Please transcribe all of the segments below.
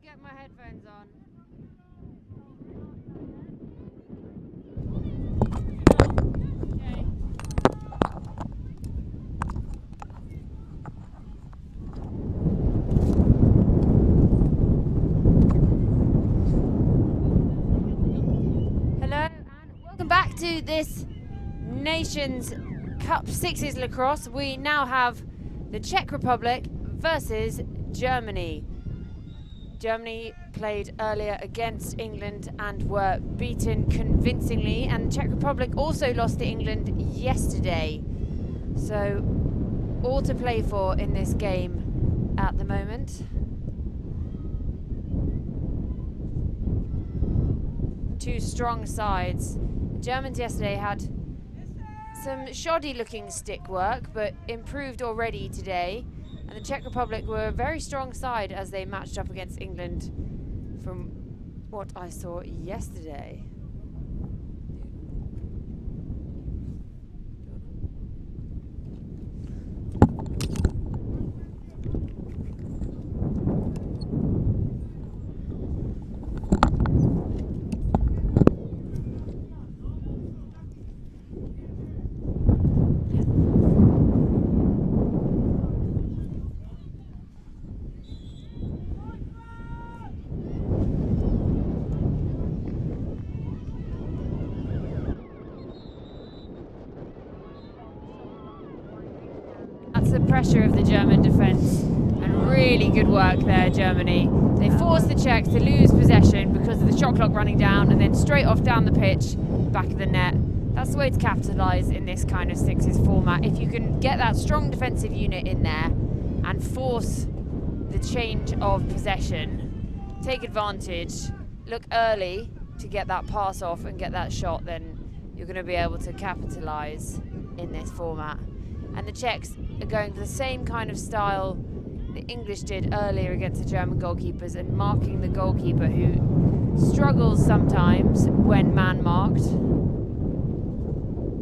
get my headphones on. Hello and welcome back to this Nations Cup Sixes lacrosse. We now have the Czech Republic versus Germany. Germany played earlier against England and were beaten convincingly, and the Czech Republic also lost to England yesterday. So all to play for in this game at the moment. Two strong sides. The Germans yesterday had some shoddy looking stick work, but improved already today. And the Czech Republic were a very strong side as they matched up against England from what I saw yesterday. That's the pressure of the German defence, and really good work there, Germany. They forced the Czechs to lose possession because of the shot clock running down, and then straight off down the pitch, back of the net. That's the way to capitalise in this kind of sixes format. If you can get that strong defensive unit in there and force the change of possession, take advantage, look early to get that pass off and get that shot, then you're going to be able to capitalise in this format. And the Czechs are going for the same kind of style the English did earlier against the German goalkeepers, and marking the goalkeeper, who struggles sometimes when man-marked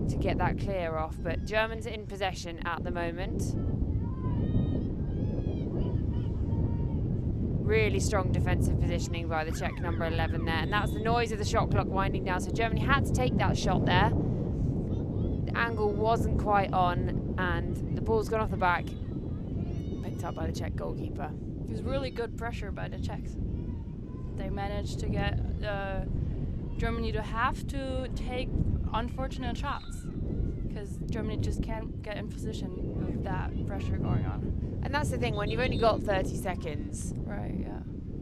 to get that clear off. But Germans in possession at the moment. Really strong defensive positioning by the Czech number 11 there, and that's the noise of the shot clock winding down. So Germany had to take that shot there. The angle wasn't quite on, and the ball's gone off the back, picked up by the Czech goalkeeper. It was really good pressure by the Czechs. They managed to get Germany to have to take unfortunate shots, because Germany just can't get in position with that pressure going on. And that's the thing, when you've only got 30 seconds, Right, yeah.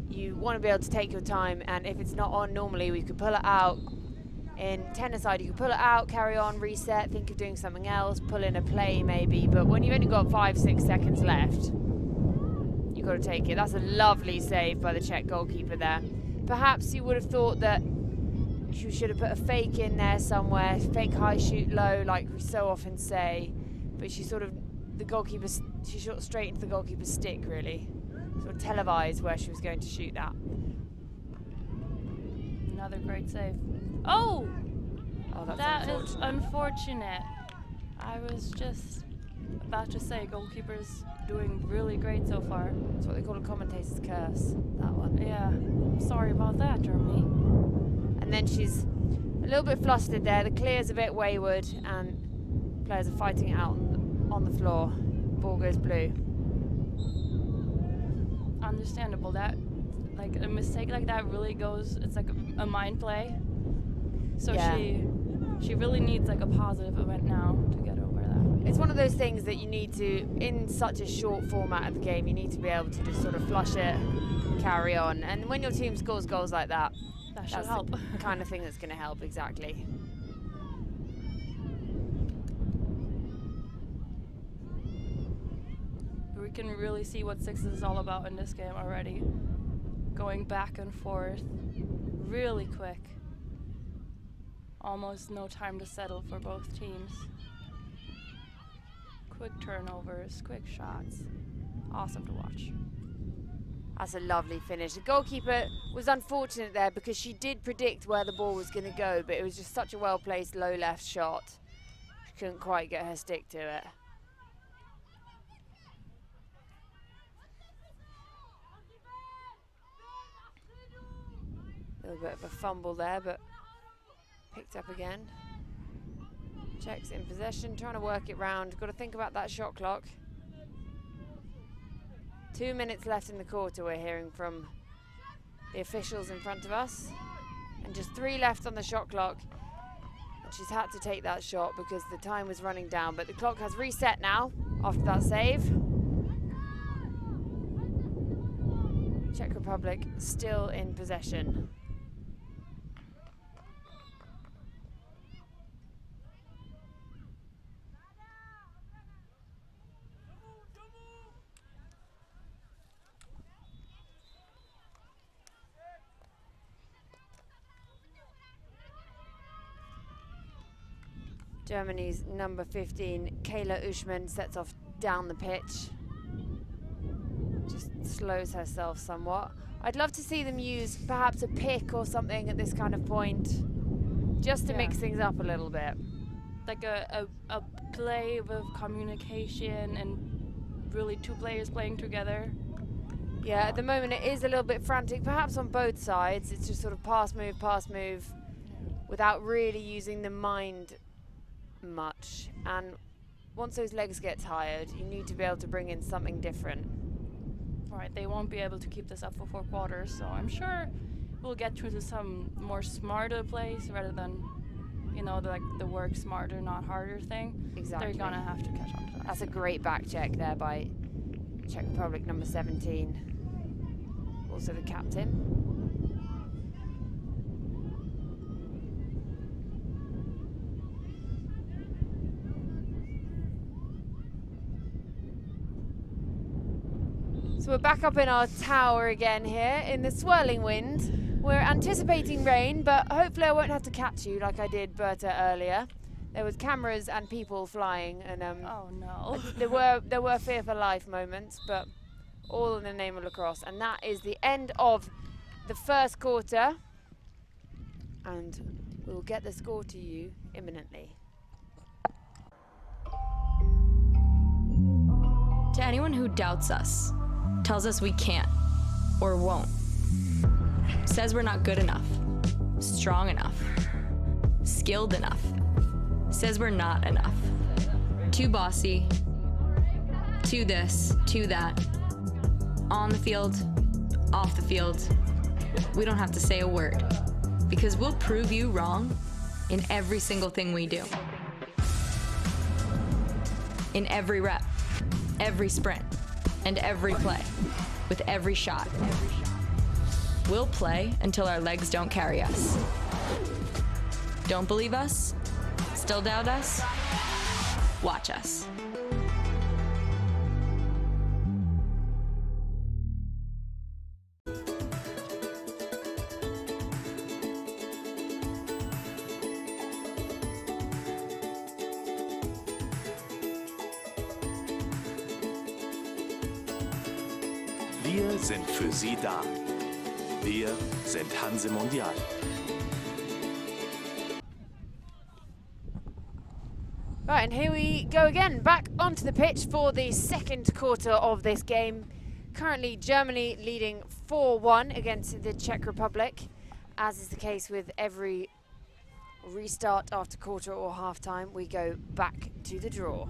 you want to be able to take your time, and if it's not on normally, we could pull it out. In tennis-side, you can pull it out, carry on, reset, think of doing something else, pull in a play maybe, but when you've only got 5-6 seconds left, you've got to take it. That's a lovely save by the Czech goalkeeper there. Perhaps you would have thought that you should have put a fake in there somewhere, fake high, shoot low, like we so often say, but she shot straight into the goalkeeper's stick, really. Sort of televised where she was going to shoot that. Another great save. Oh! Oh, that's that unfortunate. is unfortunate. I was just about to say, goalkeeper's doing really great so far. That's what they call a commentator's curse, that one. Yeah, sorry about that, Germany. And then she's a little bit flustered there. The clear's a bit wayward, and players are fighting it out on the floor. Ball goes blue. Understandable. That, like, a mistake like that really goes, it's like a mind play. So yeah. she really needs like a positive event now to get over that. It's one of those things that you need to, in such a short format of the game, you need to be able to just sort of flush it, carry on. And when your team scores goals like that, That should that's help. the kind of thing that's going to help, exactly. We can really see what sixes is all about in this game already. Going back and forth, really quick. Almost no time to settle for both teams. Quick turnovers, quick shots. Awesome to watch. That's a lovely finish. The goalkeeper was unfortunate there because she did predict where the ball was going to go, but it was just such a well-placed low left shot. She couldn't quite get her stick to it. little bit of a fumble there, but picked up again. Czechs in possession, trying to work it round. Got to think about that shot clock. 2 minutes left in the quarter, we're hearing from the officials in front of us. And just 3 left on the shot clock. And she's had to take that shot because the time was running down. But the clock has reset now after that save. Czech Republic still in possession. Germany's number 15, Kayla Ushman, sets off down the pitch. Just slows herself somewhat. I'd love to see them use perhaps a pick or something at this kind of point, just to mix things up a little bit. Like a play with communication and really 2 players playing together. Yeah, at the moment it is a little bit frantic, perhaps on both sides. It's just sort of pass, move, without really using the mind much. And once those legs get tired, you need to be able to bring in something different. Right, they won't be able to keep this up for 4 quarters, so I'm sure we'll get to some more smarter plays rather than, you know, the work smarter, not harder thing. Exactly. They're gonna have to catch on to that. That's a great back check there by Czech Republic number 17, also the captain. So we're back up in our tower again here in the swirling wind. We're anticipating rain, but hopefully I won't have to catch you like I did Berta earlier. There was cameras and people flying, and oh no. there were fear for life moments, but all in the name of lacrosse. And that is the end of the first quarter, and we will get the score to you imminently. To anyone who doubts us, tells us we can't or won't, says we're not good enough, strong enough, skilled enough, says we're not enough, too bossy, too this, too that, on the field, off the field, we don't have to say a word, because we'll prove you wrong in every single thing we do. In every rep, every sprint, and every play, with every shot. We'll play until our legs don't carry us. Don't believe us? Still doubt us? Watch us. Wir sind für Sie da. Wir sind Hanse Mondial. Right, and here we go again, back onto the pitch for the second quarter of this game. Currently Germany leading 4-1 against the Czech Republic, as is the case with every restart after quarter or half-time. We go back to the draw.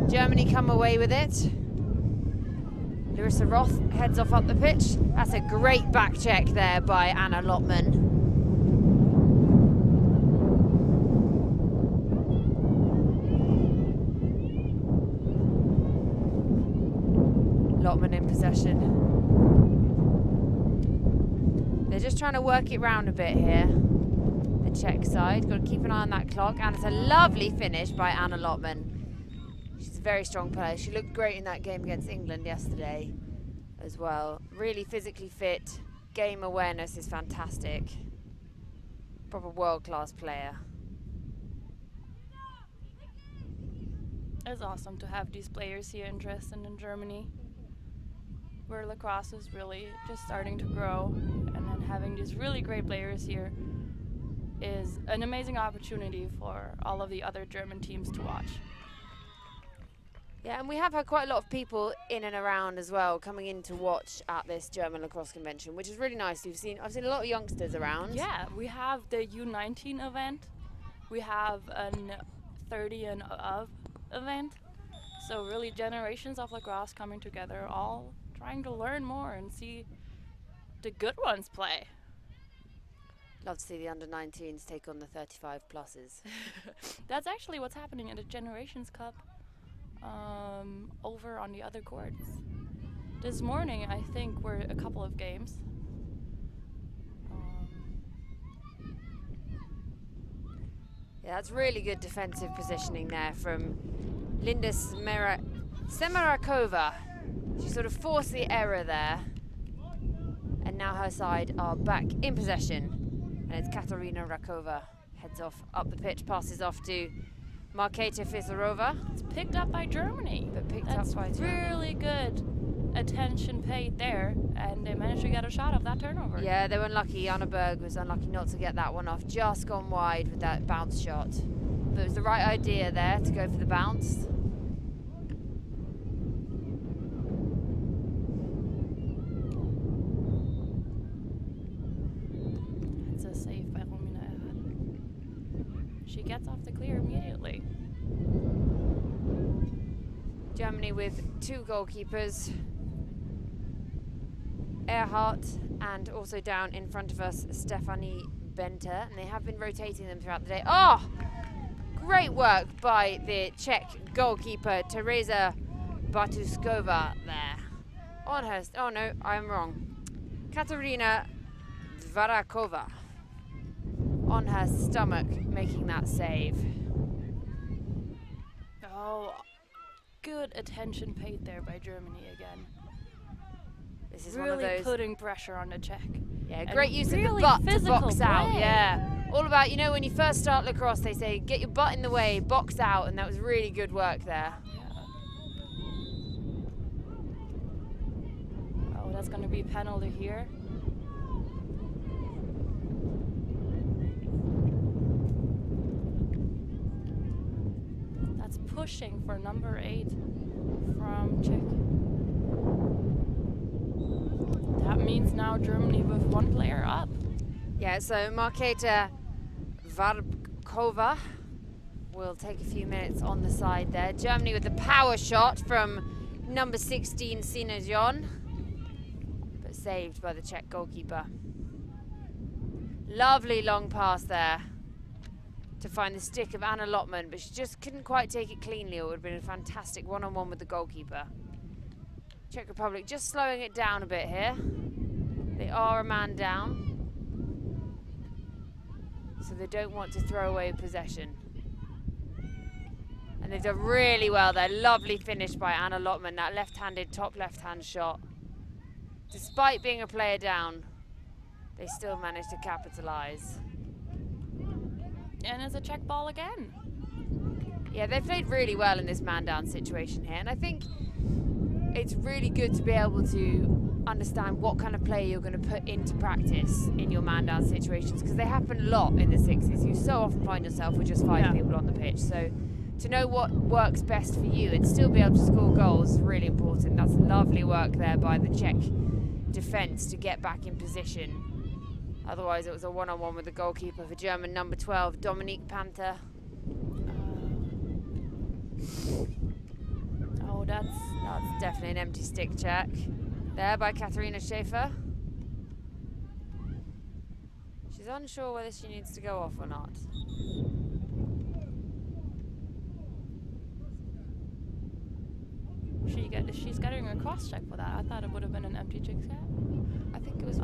Germany come away with it. Larissa Roth heads off up the pitch. That's a great back check there by Anna Lottman. Lottman in possession. They're just trying to work it round a bit here. The Czech side, got to keep an eye on that clock, and it's a lovely finish by Anna Lottman. She's a very strong player. She looked great in that game against England yesterday as well. Really physically fit. Game awareness is fantastic. Proper world-class player. It's awesome to have these players here in Dresden in Germany. where lacrosse is really just starting to grow, and then having these really great players here is an amazing opportunity for all of the other German teams to watch. Yeah, and we have had quite a lot of people in and around as well coming in to watch at this German lacrosse convention, which is really nice. I've seen a lot of youngsters around. Yeah, we have the U19 event. We have an 30 and up event. So really generations of lacrosse coming together, all trying to learn more and see the good ones play. Love to see the under-19s take on the 35 pluses. That's actually what's happening at the Generations Cup over on the other courts. This morning, I think, were a couple of games. Yeah, that's really good defensive positioning there from Linda Semarakova. She sort of forced the error there. And now her side are back in possession. And it's Katarina Rakova. Heads off up the pitch, passes off to Marketa Fizarova. It's picked up by Germany. But picked That's up by Germany. Really good attention paid there, and they managed to get a shot of that turnover. Yeah, they were unlucky. Anna Berg was unlucky not to get that one off. Just gone wide with that bounce shot. But it was the right idea there to go for the bounce. It's a save by Romina Erhard. She gets off the clear immediately. Germany with two goalkeepers. Erhardt, and also down in front of us, Stefanie Benter, and they have been rotating them throughout the day. Oh, great work by the Czech goalkeeper, Teresa Batuskova there. On her, oh no, I'm wrong. Katarina Dvarakova on her stomach, making that save. Oh, good attention paid there by Germany again. This is really one of those putting pressure on the Czech. Yeah, And great use really of the butt to physical box out. play. Yeah, all about, you know, when you first start lacrosse, they say get your butt in the way, box out, and that was really good work there. Yeah. Oh, that's going to be a penalty here. That's pushing for number 8 from Czech. That means now Germany with one player up. Yeah, so Marketa Varkova will take a few minutes on the side there. Germany with the power shot from number 16, Sina John, but saved by the Czech goalkeeper. Lovely long pass there to find the stick of Anna Lotman, but she just couldn't quite take it cleanly. It would have been a fantastic one-on-one with the goalkeeper. Czech Republic just slowing it down a bit here. They are a man down, so they don't want to throw away possession. And they've done really well there. Lovely finish by Anna Lotman, that left-handed, top left-hand shot. Despite being a player down, they still managed to capitalize. And it's a Czech ball again. Yeah, they played really well in this man-down situation here, and I think it's really good to be able to understand what kind of play you're going to put into practice in your man-down situations, because they happen a lot in the sixes. You so often find yourself with just 5 people on the pitch, so to know what works best for you and still be able to score goals is really important. That's lovely work there by the Czech defence to get back in position. Otherwise it was a one-on-one with the goalkeeper for German number 12, Dominique Panther. Oh, that's definitely an empty stick check. There by Katharina Schaefer. She's unsure whether she needs to go off or not. She's getting a cross check for that. I thought it would have been an empty check set. I think it was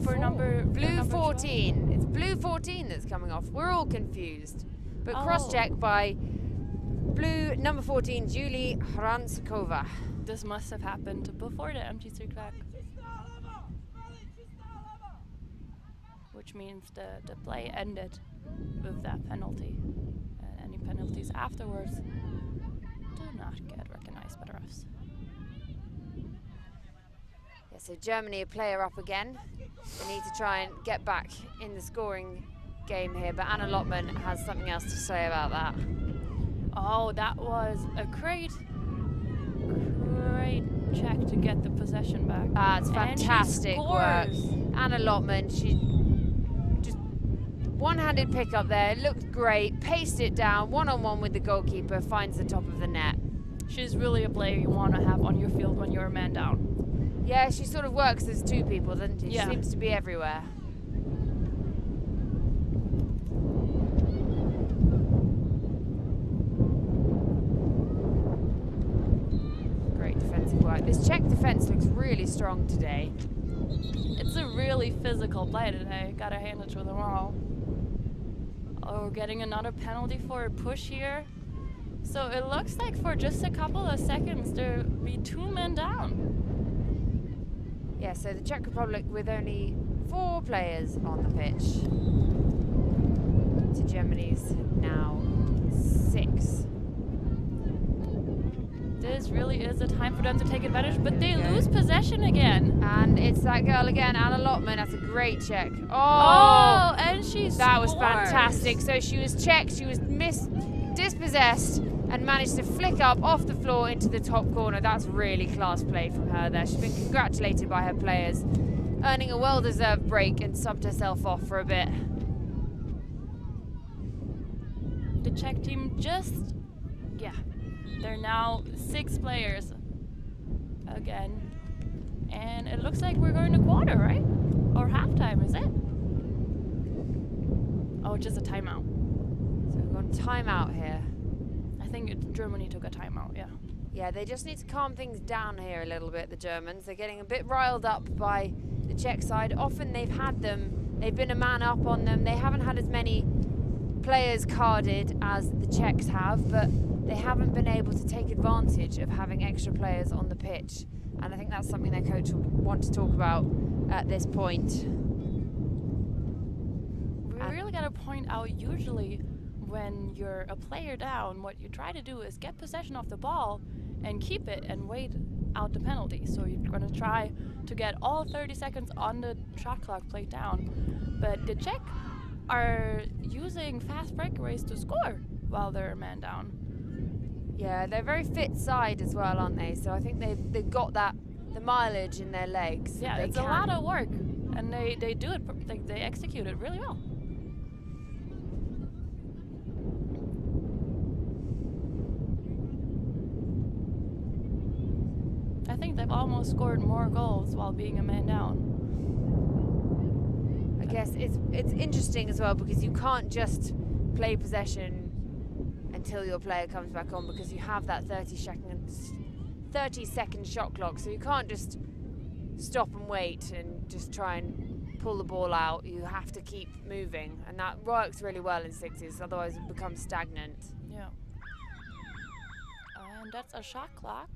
for number blue 14. 12. It's blue 14 that's coming off. We're all confused. But cross check by blue number 14, Julie Hranskova. This must have happened before the empty check back. Which means the play ended with that penalty. And any penalties afterwards do not get recognized by the refs. Yeah, so Germany a player up again. They need to try and get back in the scoring game here, but Anna Lotman has something else to say about that. Oh, that was a great check to get the possession back. That's fantastic work. Anna Lotman, she just one-handed pick up there, looked great, paced it down, one-on-one with the goalkeeper, finds the top of the net. She's really a player you want to have on your field when you're a man down. Yeah, she sort of works as two people, doesn't she? Yeah. She seems to be everywhere. Great defensive work. This Czech defense looks really strong today. It's a really physical play today. Gotta hand it to them all. Oh, we're getting another penalty for a push here. So it looks like for just a couple of seconds there'll be 2 men down. Yeah, so the Czech Republic with only 4 players on the pitch. To Germany's now 6. This really is a time for them to take advantage, but they lose possession again. And it's that girl again, Anna Lotman. That's a great check. Oh, and she that was scores. fantastic. So she was checked, she was dispossessed, and managed to flick up off the floor into the top corner. That's really class play from her there. She's been congratulated by her players, earning a well-deserved break and subbed herself off for a bit. The Czech team they're now 6 players again. And it looks like we're going to quarter, right? Or halftime, is it? Oh, just a timeout. So we've got a timeout here. I think Germany took a timeout, yeah. Yeah, they just need to calm things down here a little bit, the Germans. They're getting a bit riled up by the Czech side. Often they've been a man up on them. They haven't had as many players carded as the Czechs have, but they haven't been able to take advantage of having extra players on the pitch. And I think that's something their coach will want to talk about at this point. We really got to point out, usually when you're a player down, what you try to do is get possession of the ball and keep it and wait out the penalty. So you're going to try to get all 30 seconds on the shot clock played down. But the Czech are using fast breakaways to score while they're a man down. Yeah, they're a very fit side as well, aren't they? So I think they've got the mileage in their legs. Yeah, it's a lot of work, and they do it. They execute it really well. I think they've almost scored more goals while being a man down. I guess it's interesting as well, because you can't just play possession until your player comes back on, because you have that 30-second shot clock, so you can't just stop and wait and just try and pull the ball out. You have to keep moving, and that works really well in sixes, otherwise it becomes stagnant. Yeah. And that's a shot clock.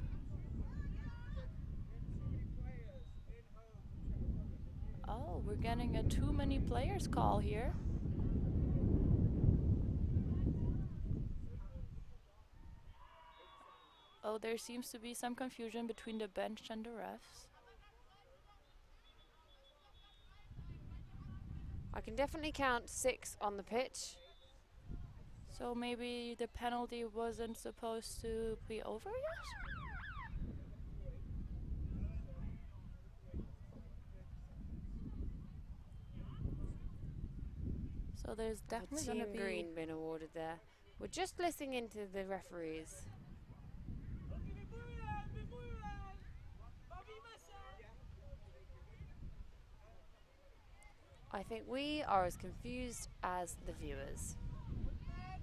Oh, we're getting a too many players call here. Oh, there seems to be some confusion between the bench and the refs. I can definitely count 6 on the pitch. So maybe the penalty wasn't supposed to be over yet? So there's definitely going to Team be... green been awarded there. We're just listening into the referees. I think we are as confused as the viewers.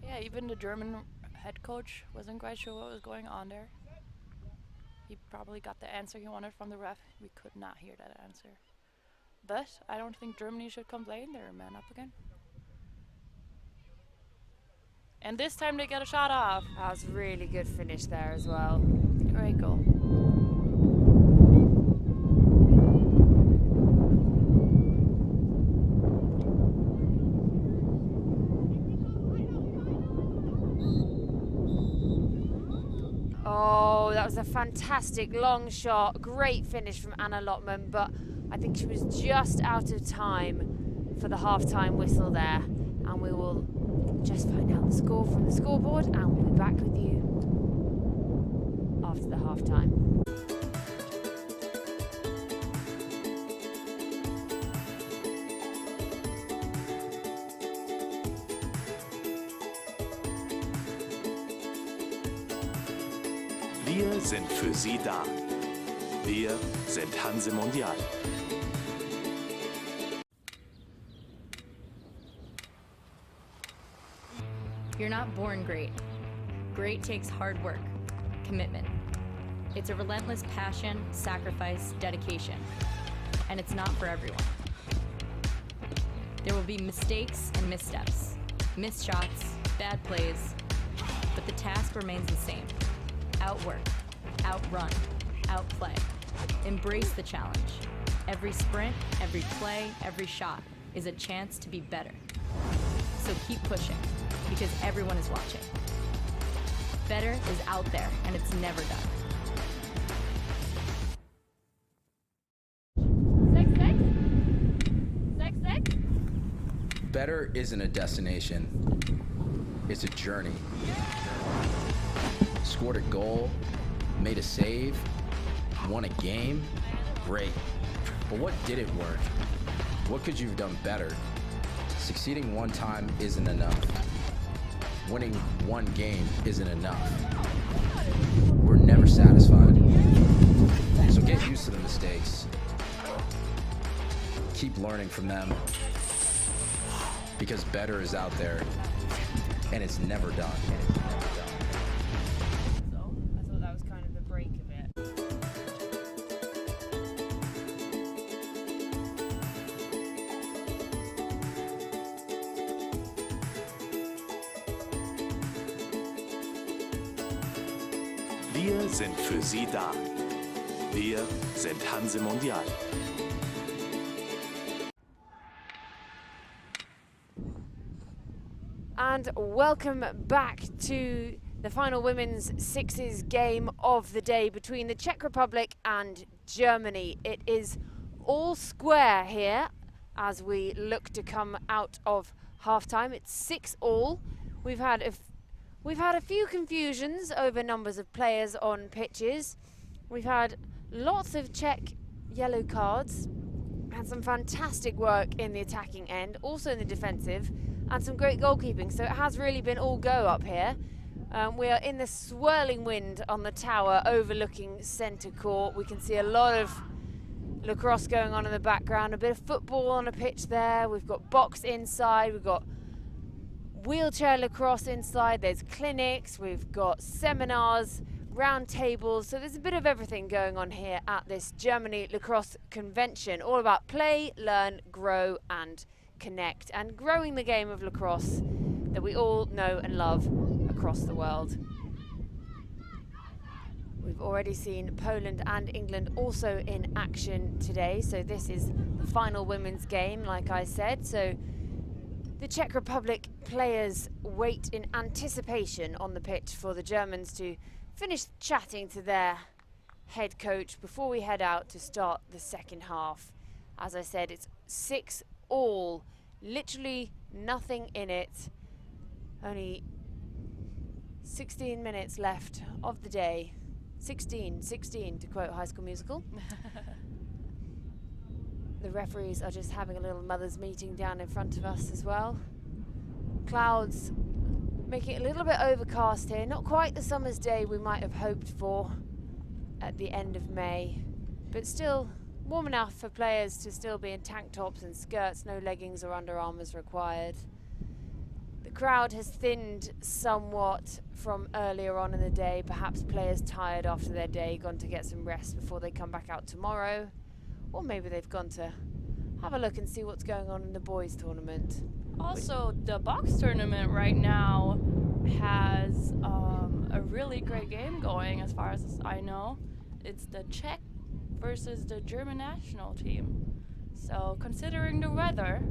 Yeah, even the German head coach wasn't quite sure what was going on there. He probably got the answer he wanted from the ref. We could not hear that answer. But I don't think Germany should complain. They're a man up again. And this time they get a shot off. That was a really good finish there as well. Great goal. Oh, that was a fantastic long shot, great finish from Anna Lottman, but I think she was just out of time for the half-time whistle there. And we will just find out the score from the scoreboard, and we'll be back with you after the half-time. Wir sind für Sie da. Wir sind Hanse Mondial. You're not born great. Great takes hard work, commitment. It's a relentless passion, sacrifice, dedication. And it's not for everyone. There will be mistakes and missteps, missed shots, bad plays, but the task remains the same. Outwork, outrun, outplay. Embrace the challenge. Every sprint, every play, every shot is a chance to be better. So keep pushing, because everyone is watching. Better is out there, and it's never done. Better isn't a destination, it's a journey. Scored a goal, made a save, won a game, great. But what didn't work? What could you have done better? Succeeding one time isn't enough. Winning one game isn't enough. We're never satisfied. So get used to the mistakes. Keep learning from them. Because better is out there, and it's never done. So I thought that was kind of the break of it. Wir sind für Sie da. Wir sind Hanse Mondial. And welcome back to the final women's sixes game of the day between the Czech Republic and Germany. It is all square here as we look to come out of half-time. It's 6-all. We've had a few confusions over numbers of players on pitches. We've had lots of Czech yellow cards, had some fantastic work in the attacking end, also in the defensive, and some great goalkeeping. So it has really been all go up here. We are in the swirling wind on the tower overlooking centre court. We can see a lot of lacrosse going on in the background, a bit of football on a pitch there. We've got box inside, we've got wheelchair lacrosse inside, there's clinics, we've got seminars, round tables, so there's a bit of everything going on here at this Germany Lacrosse Convention, all about play, learn, grow and connect, and growing the game of lacrosse that we all know and love across the world. We've already seen Poland and England also in action today, so this is the final women's game, like I said. So the Czech Republic players wait in anticipation on the pitch for the Germans to finish chatting to their head coach before we head out to start the second half. As I said, it's 6-all, literally nothing in it. Only 16 minutes left of the day. 16 to quote High School Musical. The referees are just having a little mothers meeting down in front of us as well. Clouds making it a little bit overcast here. Not quite the summer's day we might have hoped for at the end of May, but still warm enough for players to still be in tank tops and skirts, no leggings or underarmors required. The crowd has thinned somewhat from earlier on in the day, perhaps players tired after their day, gone to get some rest before they come back out tomorrow. Or maybe they've gone to have a look and see what's going on in the boys' tournament. Also, the box tournament right now has a really great game going, as far as I know. It's the Czech versus the German national team. So, considering the weather,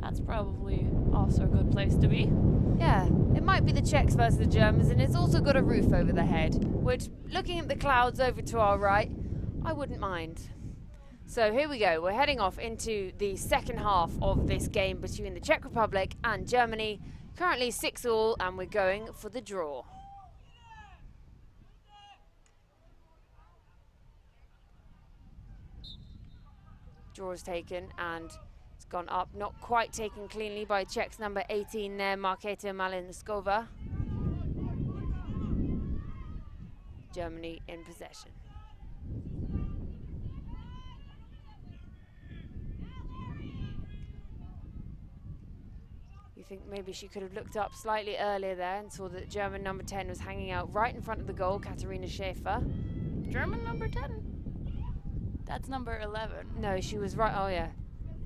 that's probably also a good place to be. Yeah, it might be the Czechs versus the Germans, and it's also got a roof over the head. which, looking at the clouds over to our right, I wouldn't mind. So here we go. We're heading off into the second half of this game between the Czech Republic and Germany. Currently 6-all, and we're going for the draw. Draw is taken, and it's gone up. Not quite taken cleanly by Czech's number 18 there, Markéta Malinskova. Germany in possession. You think maybe she could have looked up slightly earlier there and saw that German number 10 was hanging out right in front of the goal, Katharina Schäfer. German number 10? That's number 11. No, she was right. Oh, yeah.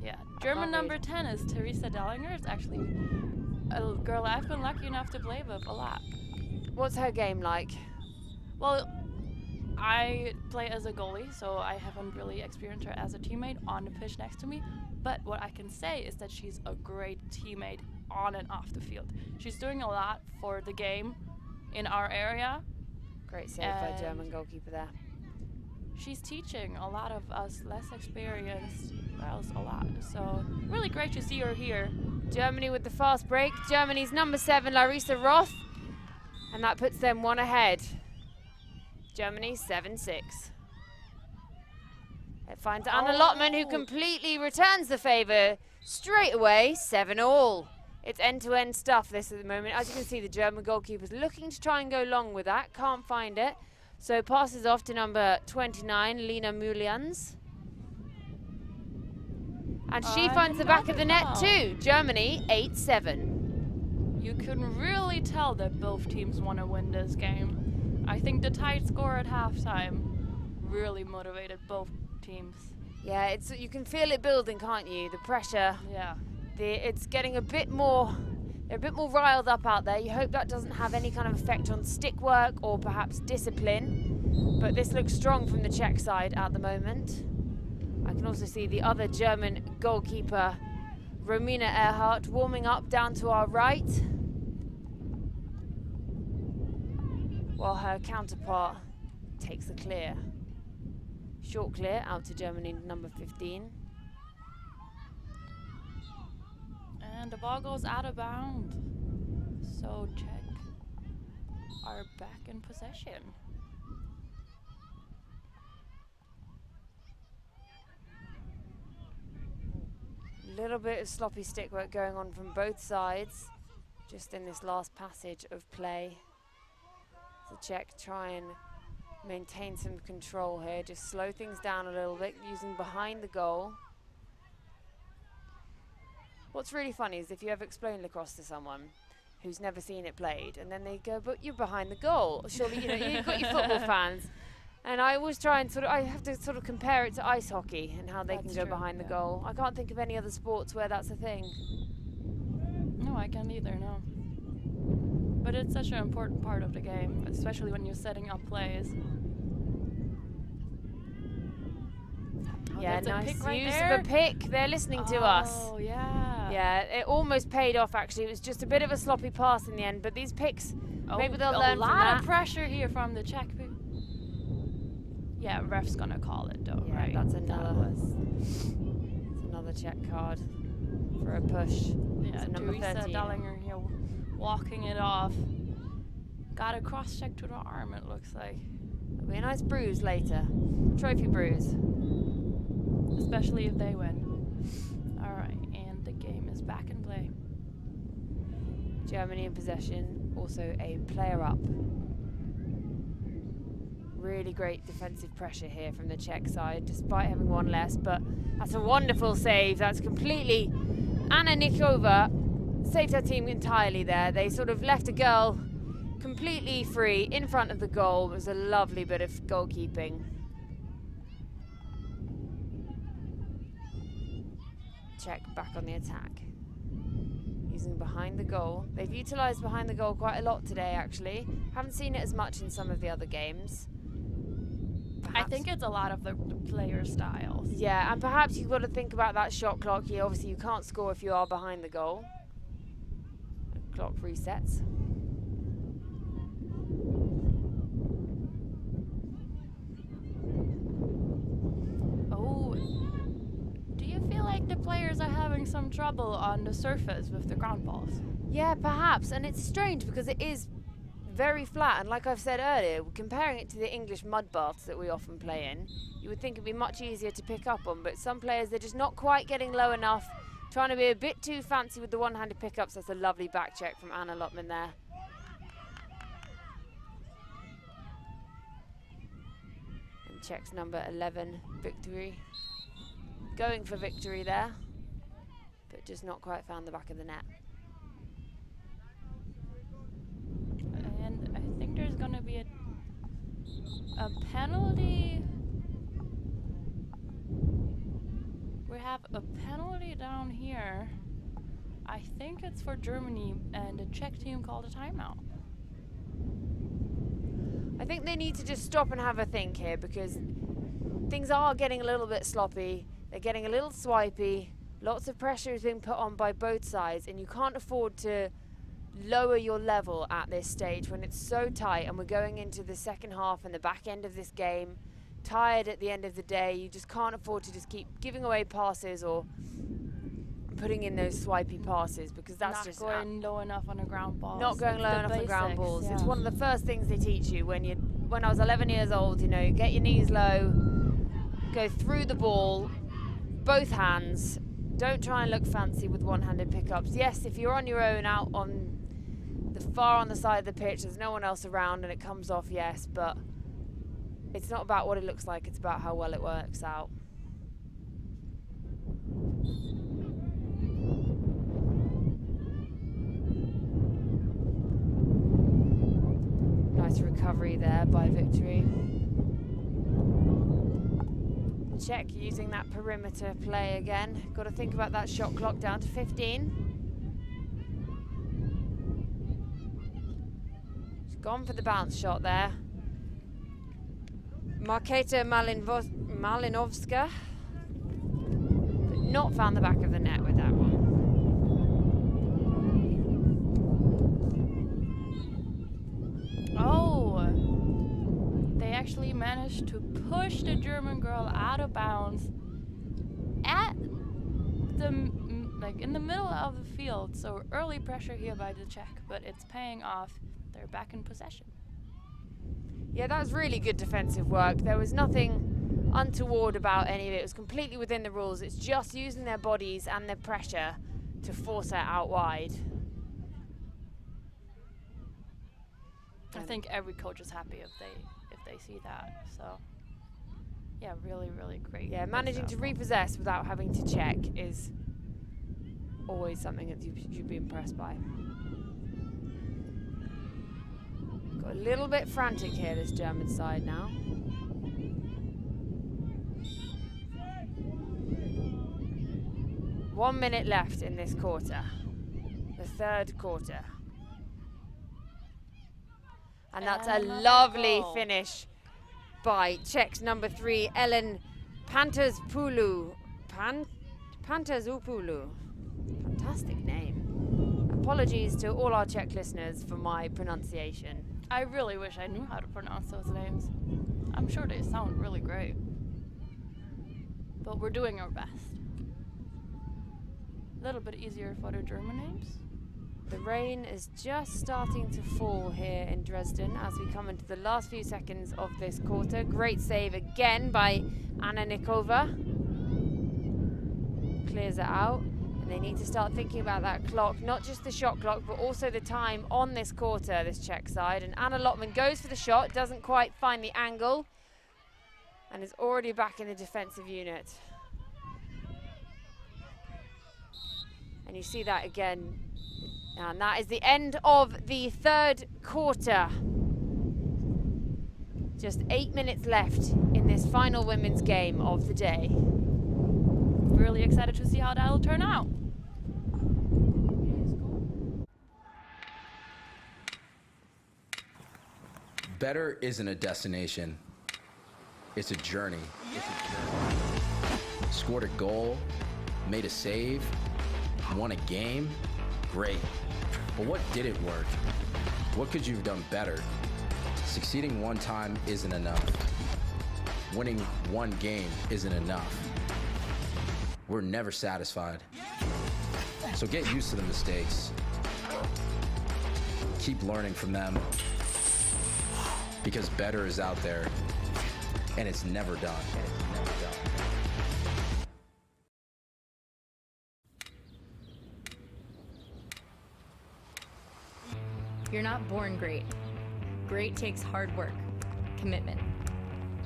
Yeah. German number 10 is Theresa Dellinger. It's actually a girl I've been lucky enough to play with a lot. What's her game like? Well, I play as a goalie, so I haven't really experienced her as a teammate on the pitch next to me. But what I can say is that she's a great teammate on and off the field. She's doing a lot for the game in our area. Great save by German goalkeeper there. She's teaching a lot of us less experienced girls a lot. So really great to see her here. Germany with the fast break. Germany's number 7, Larissa Roth. And that puts them one ahead. Germany 7-6. It finds Anna Lottman, who completely returns the favour straight away. 7-all. It's end-to-end stuff this at the moment. As you can see, the German goalkeeper's looking to try and go long with that. Can't find it. So passes off to number 29, Lena Mulians. And she finds the back of the net too. Germany 8-7. You can really tell that both teams want to win this game. I think the tight score at halftime really motivated both teams. Yeah, you can feel it building, can't you? The pressure. Yeah. It's getting a bit more. They're a bit more riled up out there. You hope that doesn't have any kind of effect on stick work or perhaps discipline. But this looks strong from the Czech side at the moment. I can also see the other German goalkeeper, Romina Earhart, warming up down to our right, while her counterpart takes the clear. Short clear out to Germany, number 15. And the ball goes out of bounds. So Czech are back in possession. Little bit of sloppy stick work going on from both sides, just in this last passage of play. The Czech try and maintain some control here, just slow things down a little bit, using behind the goal. What's really funny is if you ever explain lacrosse to someone who's never seen it played, and then they go, but you're behind the goal. Surely, you know, you've got your football fans. And I always try and I have to sort of compare it to ice hockey and how they can go behind the goal. I can't think of any other sports where that's a thing. No, I can't either, no. But it's such an important part of the game, especially when you're setting up plays. Yeah, nice use of a pick. They're listening to us. Oh, yeah. Yeah, it almost paid off, actually. It was just a bit of a sloppy pass in the end, but these picks, maybe they'll learn from that. A lot of pressure here from the Czech people. Yeah, ref's gonna call it, though, yeah, right? That's another Czech card for a push. Yeah, number Theresa 13. Dellinger here walking it off. Got a cross-check to the arm, it looks like. It'll be a nice bruise later. Trophy bruise. Especially if they win. All right, and the game is back in play. Germany in possession, also a player up. Really great defensive pressure here from the Czech side, despite having one less, but that's a wonderful save. That's completely, Anna Nikova saved her team entirely there. They sort of left a girl completely free in front of the goal. It was a lovely bit of goalkeeping. Czech back on the attack. Using behind the goal. They've utilised behind the goal quite a lot today, actually. Haven't seen it as much in some of the other games. Perhaps. I think it's a lot of the player styles. Yeah, and perhaps you've got to think about that shot clock here. Obviously, you can't score if you are behind the goal. The clock resets. think the players are having some trouble on the surface with the ground balls. Yeah, perhaps. And it's strange because it is very flat. And like I've said earlier, comparing it to the English mud baths that we often play in, you would think it'd be much easier to pick up on. But some players, they're just not quite getting low enough, trying to be a bit too fancy with the one-handed pickups. That's a lovely back check from Anna Lotman there. And Czech's number 11, Victory. Going for victory there, but just not quite found the back of the net. And I think there's gonna be a penalty. We have a penalty down here. I think it's for Germany, and the Czech team called a timeout. I think they need to just stop and have a think here, because things are getting a little bit sloppy. They're getting a little swipey. Lots of pressure is being put on by both sides, and you can't afford to lower your level at this stage when it's so tight, and we're going into the second half and the back end of this game. Tired at the end of the day, you just can't afford to just keep giving away passes or putting in those swipey passes, because that's not just going low enough on the ground balls. not going It's low the enough on the ground basics, balls. yeah. It's one of the first things they teach you when I was 11 years old. You know, get your knees low, go through the ball, both hands. Don't try and look fancy with one-handed pickups. Yes, if you're on your own out on the far on the side of the pitch, there's no one else around and it comes off, yes, but it's not about what it looks like, it's about how well it works out. Nice recovery there by Victory. Czech using that perimeter play again. Got to think about that shot clock down to 15. She's gone for the bounce shot there. Marketa Malinovska, but not found the back of the net with that one. Oh, they actually managed to push the German girl out of bounds at the in the middle of the field. So early pressure here by the Czech, but it's paying off. They're back in possession. Yeah, that was really good defensive work. There was nothing untoward about any of it. It was completely within the rules. It's just using their bodies and their pressure to force it out wide. I think every coach is happy if they see that. So yeah, really, really great. Yeah, managing to repossess without having to check is always something that you should be impressed by. Got a little bit frantic here, this German side now. One minute left in this quarter, the third quarter. And that's a lovely finish by Czech's number 3, Ellen Pantazopoulou. Pantazopoulou. Fantastic name. Apologies to all our Czech listeners for my pronunciation. I really wish I knew how to pronounce those names. I'm sure they sound really great. But we're doing our best. A little bit easier for the German names. The rain is just starting to fall here in Dresden as we come into the last few seconds of this quarter. Great save again by Anna Nikova. Clears it out, and they need to start thinking about that clock, not just the shot clock, but also the time on this quarter, this Czech side. And Anna Lotman goes for the shot, doesn't quite find the angle, and is already back in the defensive unit. And you see that again. And that is the end of the third quarter. Just 8 minutes left in this final women's game of the day. Really excited to see how that'll turn out. Better isn't a destination. It's a journey. Scored a goal, made a save, won a game. Great. But what didn't work? What could you have done better? Succeeding one time isn't enough. Winning one game isn't enough. We're never satisfied. So get used to the mistakes. Keep learning from them. Because better is out there, and it's never done. You're not born great. Great takes hard work, commitment.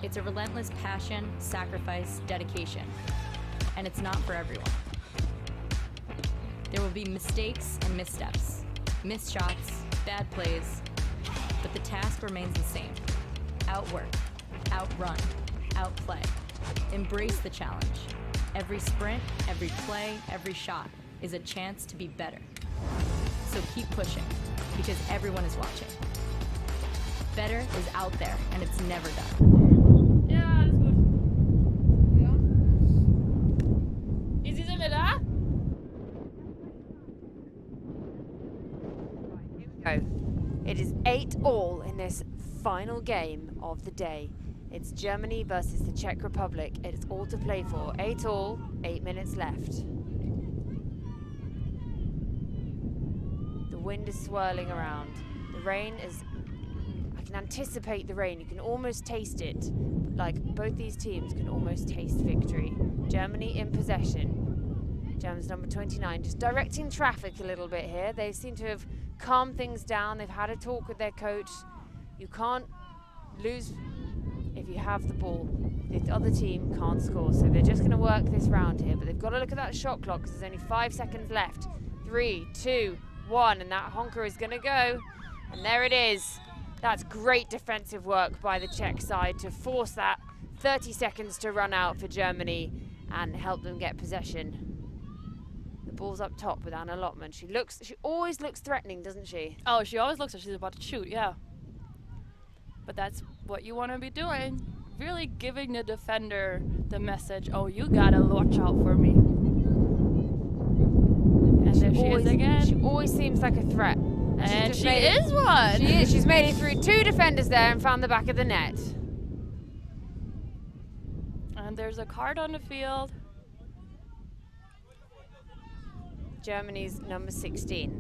It's a relentless passion, sacrifice, dedication. And it's not for everyone. There will be mistakes and missteps, missed shots, bad plays, but the task remains the same. Outwork, outrun, outplay. Embrace the challenge. Every sprint, every play, every shot is a chance to be better. So keep pushing, because everyone is watching. Better is out there, and it's never done. Ja, alles gut. Ja. Sind wir da? Right, here we go. It is 8-all in this final game of the day. It's Germany versus the Czech Republic. It's all to play for. 8-all, 8 minutes left. The wind is swirling around. The rain is... I can anticipate the rain. You can almost taste it. Like, both these teams can almost taste victory. Germany in possession. Germans number 29 just directing traffic a little bit here. They seem to have calmed things down. They've had a talk with their coach. You can't lose if you have the ball. The other team can't score, so they're just going to work this round here. But they've got to look at that shot clock because there's only 5 seconds left. 3, 2, 1, and that honker is going to go. And there it is. That's great defensive work by the Czech side to force that 30 seconds to run out for Germany and help them get possession. The ball's up top with Anna Lottman. She always looks threatening, doesn't she? Oh, she always looks like she's about to shoot, yeah. But that's what you want to be doing. Really giving the defender the message, oh, you gotta watch out for me. And there she is again. She always seems like a threat. And she is one. She is. She's made it through 2 defenders there and found the back of the net. And there's a card on the field. Germany's number 16.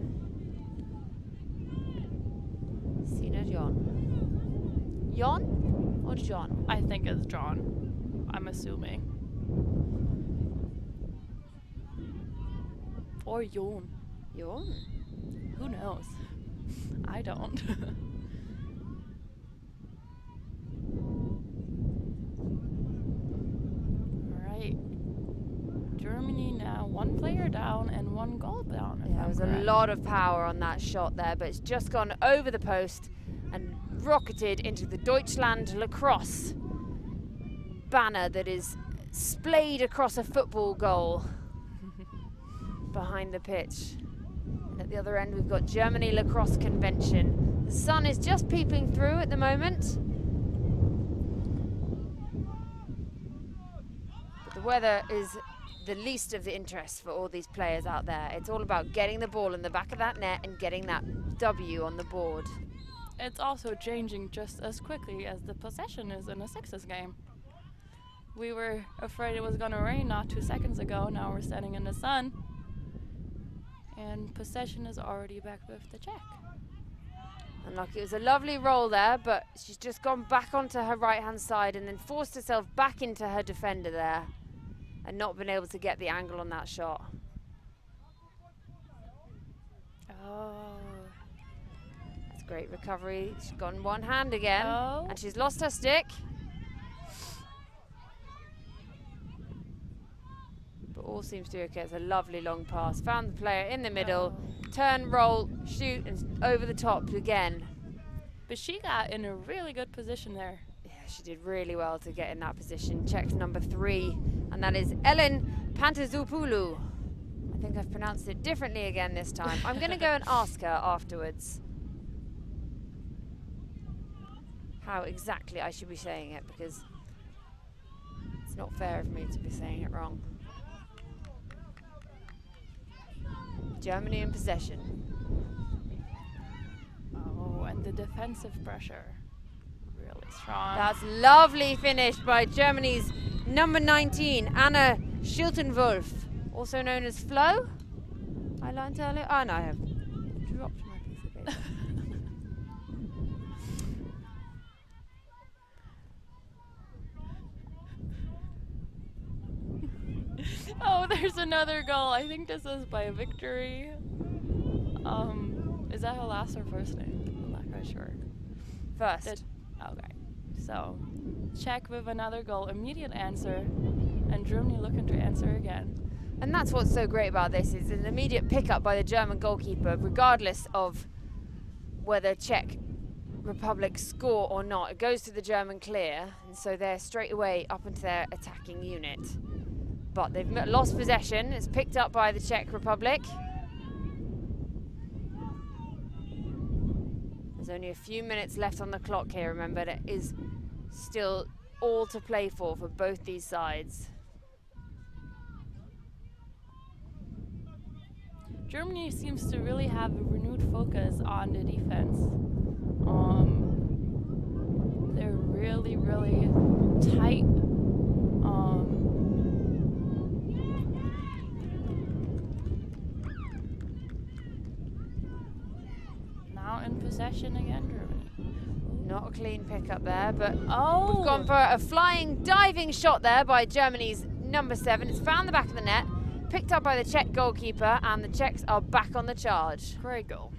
Sina John. Jon or John? I think it's John. I'm assuming. Or Jon. Jon? Who knows? I don't. Right. Germany now 1 player down and 1 goal down. Yeah, there was a lot of power on that shot there, but it's just gone over the post and rocketed into the Deutschland Lacrosse banner that is splayed across a football goal behind the pitch. And at the other end we've got Germany Lacrosse Convention. The sun is just peeping through at the moment. But the weather is the least of the interest for all these players out there. It's all about getting the ball in the back of that net and getting that W on the board. It's also changing just as quickly as the possession is in a sixes game. We were afraid it was going to rain not 2 seconds ago. Now we're standing in the sun. And possession is already back with the Czech. And like, it was a lovely roll there, but she's just gone back onto her right-hand side and then forced herself back into her defender there and not been able to get the angle on that shot. Oh. That's great recovery. She's gone one hand again. Oh. And she's lost her stick. But all seems to be okay. It's a lovely long pass. Found the player in the middle. Oh. Turn, roll, shoot, and over the top again. But she got in a really good position there. Yeah, she did really well to get in that position. Czech's number 3, and that is Ellen Pantazopoulou. I think I've pronounced it differently again this time. I'm going to go and ask her afterwards how exactly I should be saying it, because it's not fair of me to be saying it wrong. Germany in possession. Oh, and the defensive pressure. Really strong. That's lovely finish by Germany's number 19, Anna Schiltenwolf, also known as Flo. I learned earlier. Oh no, I have dropped my piece of paper. Oh, there's another goal. I think this is by Victory. Is that her last or first name? I'm not quite sure. First. Okay. So, Czech with another goal. Immediate answer. And Germany looking to answer again. And that's what's so great about this, is an immediate pickup by the German goalkeeper, regardless of whether Czech Republic score or not. It goes to the German clear, and so they're straight away up into their attacking unit. But they've lost possession. It's picked up by the Czech Republic. There's only a few minutes left on the clock here, remember. There is still all to play for both these sides. Germany seems to really have a renewed focus on the defense. They're really, really tight. Now in possession again, Germany. Not a clean pickup there, but we've Oh! gone for a flying, diving shot there by Germany's number 7. It's found the back of the net, picked up by the Czech goalkeeper, and the Czechs are back on the charge. Great goal.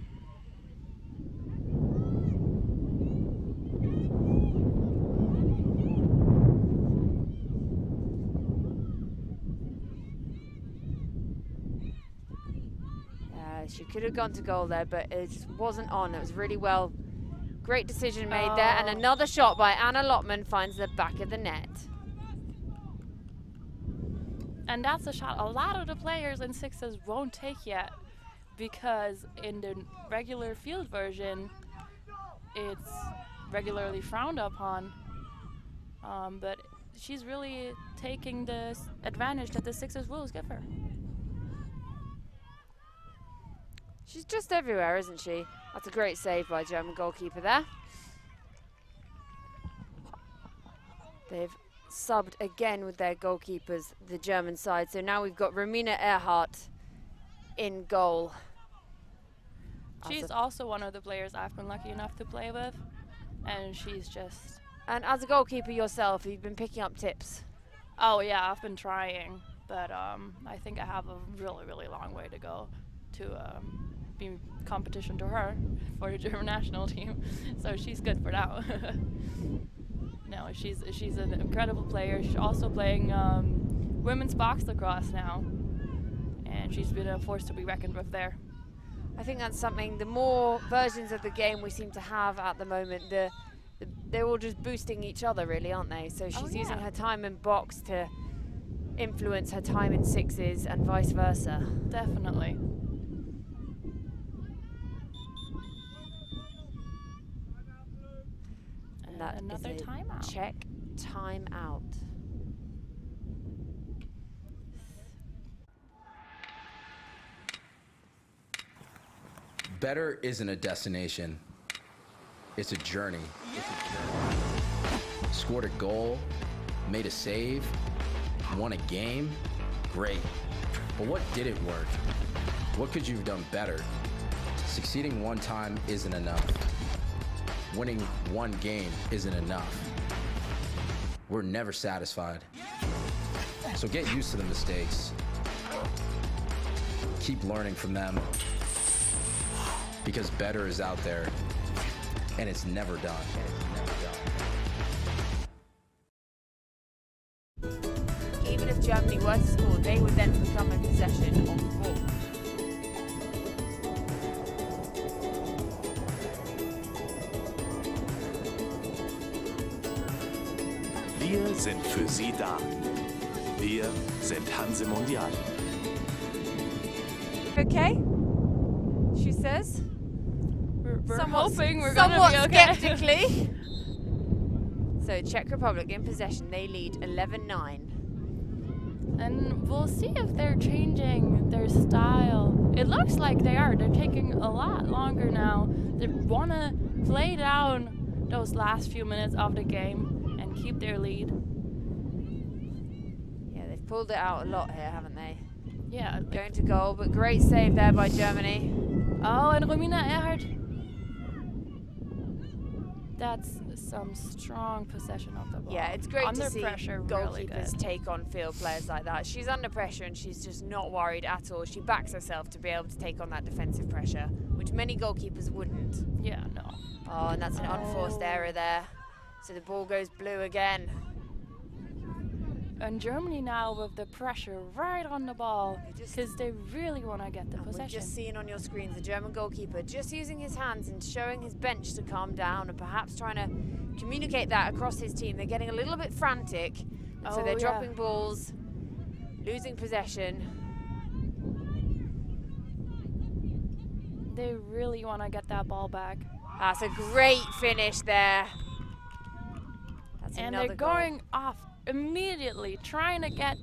She could have gone to goal there, but it just wasn't on. It was really well. Great decision made there, and another shot by Anna Lottman finds the back of the net. And that's a shot a lot of the players in sixes won't take yet, because in the regular field version, it's regularly frowned upon. But she's really taking the advantage that the sixes rules give her. She's just everywhere, isn't she? That's a great save by German goalkeeper there. They've subbed again with their goalkeepers, the German side. So now we've got Romina Earhart in goal. She's also one of the players I've been lucky enough to play with, and she's just... And as a goalkeeper yourself, you've been picking up tips. Oh yeah, I've been trying, but I think I have a really, really long way to go to be competition to her for the German national team. So she's good for now. No, she's an incredible player. She's also playing women's box lacrosse now, and she's been a force to be reckoned with there. I think that's something, the more versions of the game we seem to have at the moment, they're all just boosting each other really, aren't they? So she's using her time in box to influence her time in sixes and vice versa. Definitely. And that another is a timeout. Czech timeout. Better isn't a destination. It's a journey. Scored a goal, made a save, won a game, great. But what didn't work? What could you have done better? Succeeding one time isn't enough. Winning one game isn't enough. We're never satisfied. So get used to the mistakes. Keep learning from them. Because better is out there, and it's never done. Even if Germany were to score, they would then become in possession of the ball. Wir sind für Sie da. Wir sind Hanse Mondial. Okay, she says. We're Somewhat- hoping we're gonna somewhat be okay. skeptically. So Czech Republic in possession, they lead 11-9. And we'll see if they're changing their style. It looks like they are. They're taking a lot longer now. They want to play down those last few minutes of the game and keep their lead. Yeah, they've pulled it out a lot here, haven't they? Yeah. Going to goal, but great save there by Germany. Oh, and Romina Erhardt. That's some strong possession of the ball. Yeah, it's great under to see pressure, really goalkeepers good. take on field players like that. She's under pressure and she's just not worried at all. She backs herself to be able to take on that defensive pressure, which many goalkeepers wouldn't. Yeah, no. Oh, and that's an unforced error there. So the ball goes blue again. And Germany now with the pressure right on the ball because they really want to get the We've possession. just seen on your screens the German goalkeeper just using his hands and showing his bench to calm down and perhaps trying to communicate that across his team. They're getting a little bit frantic, and so they're dropping balls, losing possession. They really want to get that ball back. That's a great finish there. That's And another they're goal. going off immediately, trying to get...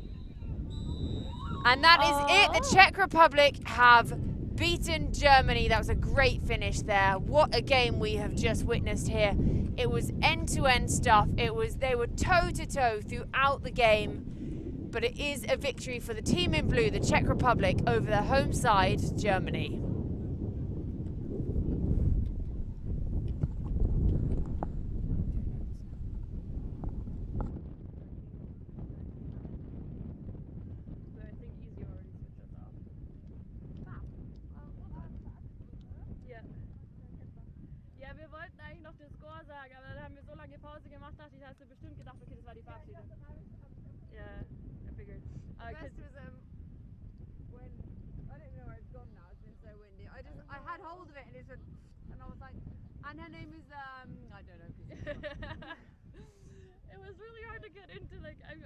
And that is it. The Czech Republic have beaten Germany. That was a great finish there. What a game we have just witnessed here. It was end-to-end stuff. They were toe-to-toe throughout the game. But it is a victory for the team in blue, the Czech Republic, over their home side, Germany. Ja, wir wollten eigentlich noch den Score sagen, aber dann haben wir so lange Pause gemacht, dachte ich, hast du bestimmt gedacht, okay, das war die Verabschiedung. Yeah, I figured. First was when I don't know where it's gone now. It's been so windy. I had hold of it and it went, and I was like, and her name is I don't know. It was really hard to get into. Like I'm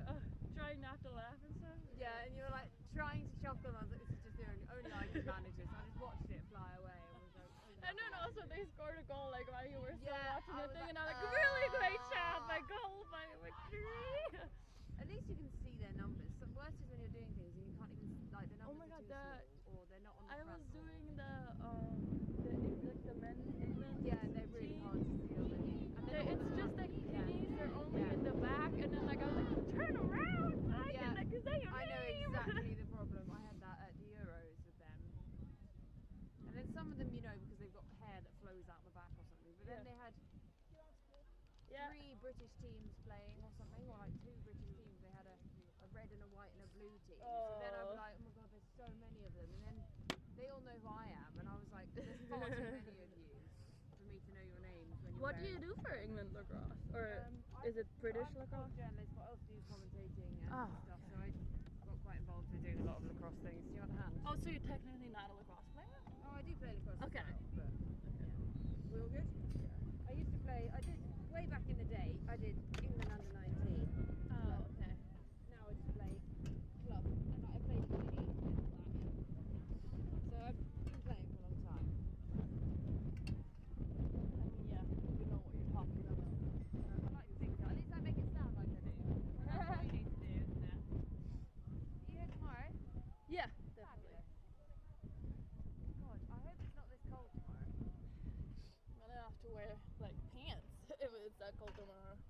trying not to laugh and stuff. Yeah, and you were like trying to chuckle. And I was like, this is just the only I can manage this. I just watched it fly away. And was like, And then also they scored a goal like while you were still watching I the was thing, like, and I'm like, really great shot, my goal, my victory. At least you can see their numbers. The worst is when you're doing things and you can't even like the numbers Oh my are God, too small or they're not on the I front. was doing the men England. Yeah, they're really team. hard to see on the It's just like pennies, they're only in the back, and then like I was like, turn around so I can like say your I know name. exactly the problem. I had that at the Euros with them. And then some of them, you know, because they've got hair that flows out the back or something. But then they had 3 British teams playing or something, or like 2 British teams. They had a red and a white and a blue team. So then I'd be like, oh my God, there's so many of them. And then they all know who I am. And I was like, there's far too many of you for me to know your names when you're What do you do for England lacrosse? Or is it British lacrosse? I'm a journalist, but I also do commentating and stuff. So I got quite involved with doing a lot of lacrosse things. Do you want a hand? Oh, so you're technically not a lacrosse player? Oh, I do play lacrosse. Okay. As well, but yeah. We all good? Yeah. I used to play. I did way back in the day. I did England under 19. Oh, okay. Now I just play club, and I play uni and all that. So I've been playing for a long time. Yeah, you know what you're talking about. I like to think so. At least I make it sound like I do. That's what you need to do, isn't it? Are you here tomorrow? Yeah, definitely. God, I hope it's not this cold tomorrow. I'm gonna have to wear like pants if it's that cold tomorrow.